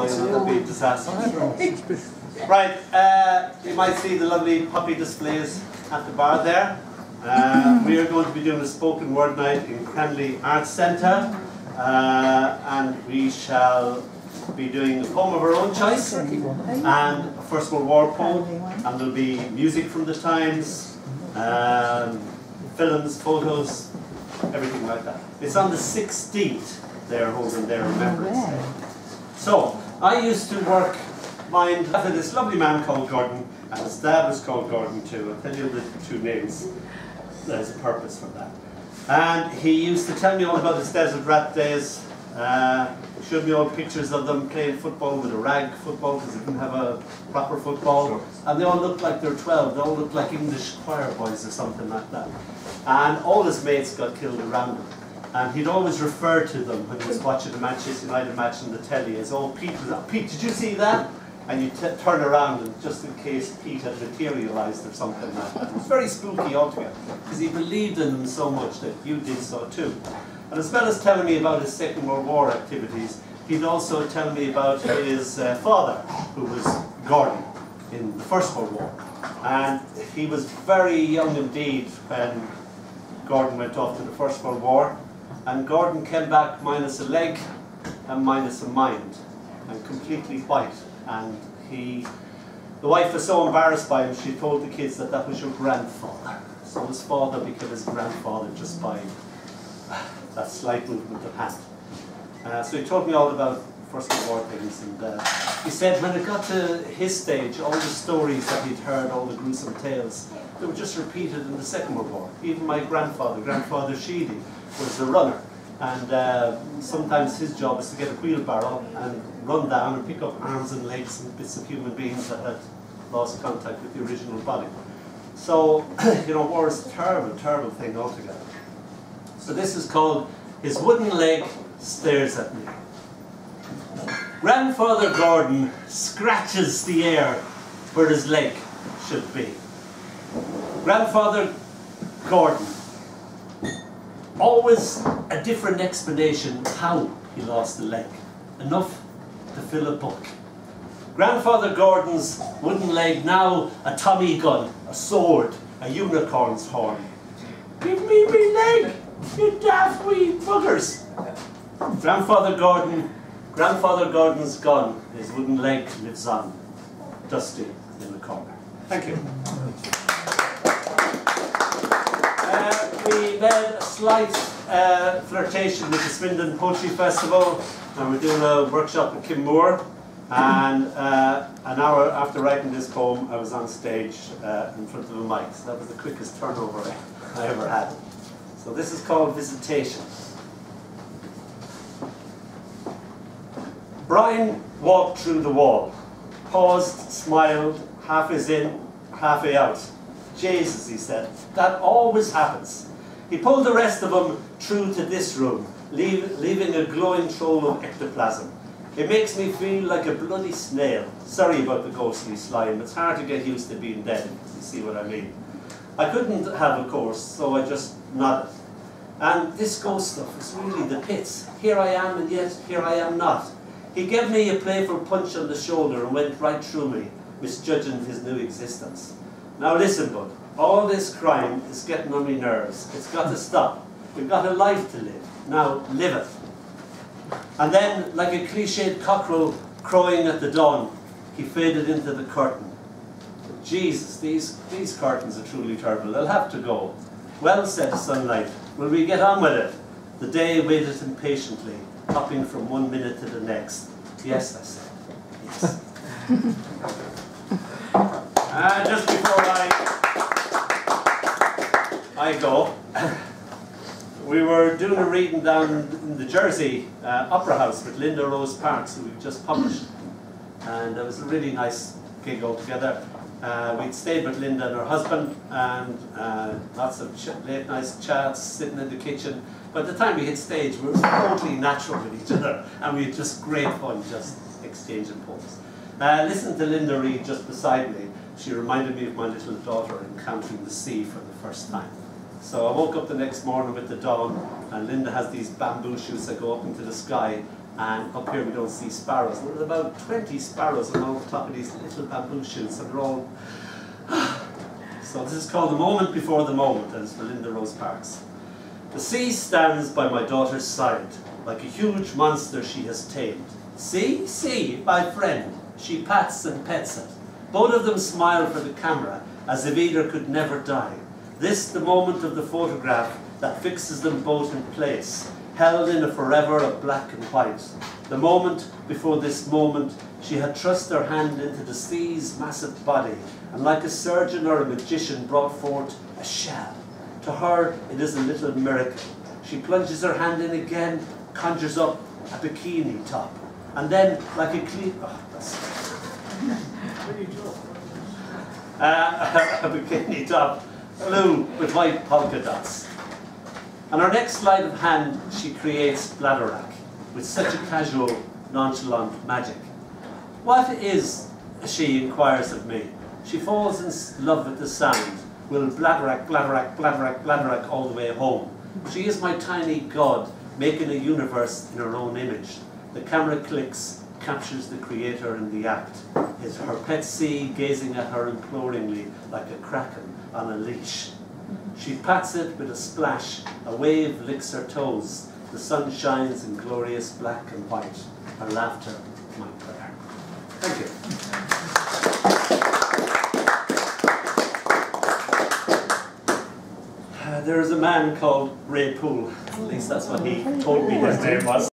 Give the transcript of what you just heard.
so that'll be a disaster. Right, you might see the lovely puppy displays at the bar there. We are going to be doing a spoken word night in Cranleigh Arts Centre, and we shall be doing a poem of our own choice and a First World War poem, and there'll be music from the times, films, photos, everything like that. It's on the 16th they're holding their Remembrance Day. So, I used to work mine after this lovely man called Gordon, and his dad was called Gordon too. I'll tell you the two names. There's a purpose for that. And he used to tell me all about his desert rat days. Showed me all pictures of them playing football with a rag football because they didn't have a proper football. And they all looked like they're 12. They all looked like English choir boys or something like that. And all his mates got killed around him. And he'd always refer to them when he was watching a Manchester United match on the telly as, "Oh, Pete was up. Pete, did you see that?" And you turn around, and just in case Pete had materialised or something like that. It was very spooky altogether, because he believed in them so much that you did so too. And as well as telling me about his Second World War activities, he'd also tell me about his father, who was Gordon in the First World War. And he was very young indeed when Gordon went off to the First World War. And Gordon came back minus a leg and minus a mind, and completely white. And the wife was so embarrassed by him, she told the kids that that was your grandfather. So his father became his grandfather just by that slight movement of hand. So he told me all about First World War things, and he said when it got to his stage, all the stories that he'd heard, all the gruesome tales, they were just repeated in the Second World War. Even my Grandfather Sheedy, was the runner. And sometimes his job is to get a wheelbarrow and run down and pick up arms and legs and bits of human beings that had lost contact with the original body. So, you know, war is a terrible, terrible thing altogether. So this is called "His Wooden Leg Stares at Me." Grandfather Gordon scratches the air where his leg should be. Grandfather Gordon, always a different explanation how he lost a leg. Enough to fill a book. Grandfather Gordon's wooden leg, now a Tommy gun, a sword, a unicorn's horn. "Give me me leg, you daft wee buggers!" Grandfather Gordon's gone. His wooden leg lives on, dusty in the corner. Thank you. We made a slight flirtation with the Swindon Poetry Festival, and we're doing a workshop with Kim Moore. And an hour after writing this poem, I was on stage in front of a mic. So that was the quickest turnover I ever had. So this is called Visitation. Brian walked through the wall, paused, smiled, half is in, half way out. "Jesus," he said, "that always happens." He pulled the rest of them through to this room, leaving a glowing trail of ectoplasm. "It makes me feel like a bloody snail. Sorry about the ghostly slime. It's hard to get used to being dead, you see what I mean." I couldn't have, of course, so I just nodded. "And this ghost stuff is really the pits. Here I am, and yet here I am not." He gave me a playful punch on the shoulder and went right through me, misjudging his new existence. "Now listen, bud, all this crime is getting on my nerves. It's got to stop. We've got a life to live. Now live it." And then, like a cliched cockerel crowing at the dawn, he faded into the curtain. "Jesus, these curtains are truly terrible. They'll have to go." "Well," said the sunlight, "will we get on with it?" The day waited impatiently, hopping from one minute to the next. "Yes," I said. "Yes." Just before I go, we were doing a reading down in the Jersey Opera House with Linda Rose Parks, who we've just published. And it was a really nice gig altogether. We'd stayed with Linda and her husband, and lots of late nice chats, sitting in the kitchen. By the time we hit stage, we were totally natural with each other, and we had just great fun just exchanging poems. Listening to Linda read just beside me, she reminded me of my little daughter encountering the sea for the first time. So I woke up the next morning with the dawn, and Linda has these bamboo shoots that go up into the sky, And up here we don't see sparrows. There's about 20 sparrows on the top of these little bamboo shoots, and they're all... So this is called The Moment Before the Moment, and it's for Linda Rose Parks. The sea stands by my daughter's side, like a huge monster she has tamed. See, see, my friend, she pats and pets it. Both of them smile for the camera, as if either could never die. This, the moment of the photograph that fixes them both in place, held in a forever of black and white. The moment before this moment, she had thrust her hand into the sea's massive body, and like a surgeon or a magician brought forth a shell. To her, it is a little miracle. She plunges her hand in again, conjures up a bikini top, and then, like a a bikini top, blue with white polka dots. On her next sleight of hand, she creates bladderwrack with such a casual, nonchalant magic. What is, she inquires of me. She falls in love with the sound. Will bladderwrack, bladderwrack, bladderwrack, bladderwrack all the way home. She is my tiny god, making a universe in her own image. The camera clicks, captures the creator in the act. It's her pet sea gazing at her imploringly like a kraken on a leash. She pats it with a splash, a wave licks her toes. The sun shines in glorious black and white. Her laughter, my prayer. Thank you. There is a man called Ray Poole. At least that's what he told me his name was.